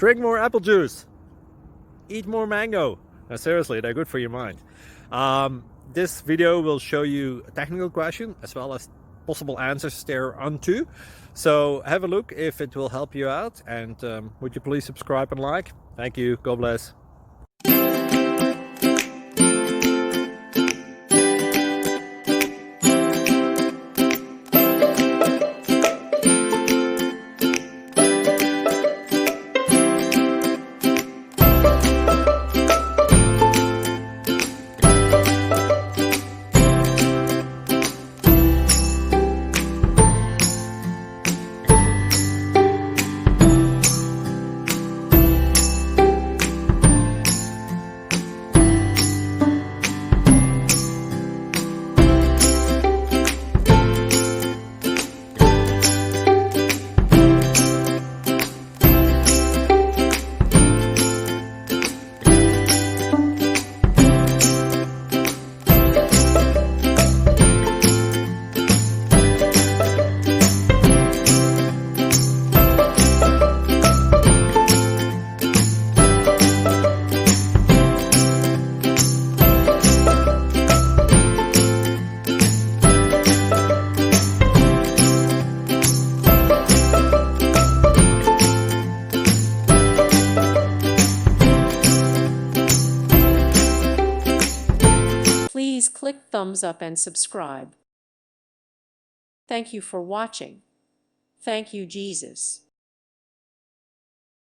Drink more apple juice. Eat more mango. Now, seriously, they're good for your mind. This video will show you a technical question as well as possible answers thereunto. So have a look if it will help you out, and would you please subscribe and like? Thank you. God bless. Please click thumbs up and subscribe. Thank you for watching. Thank you, Jesus.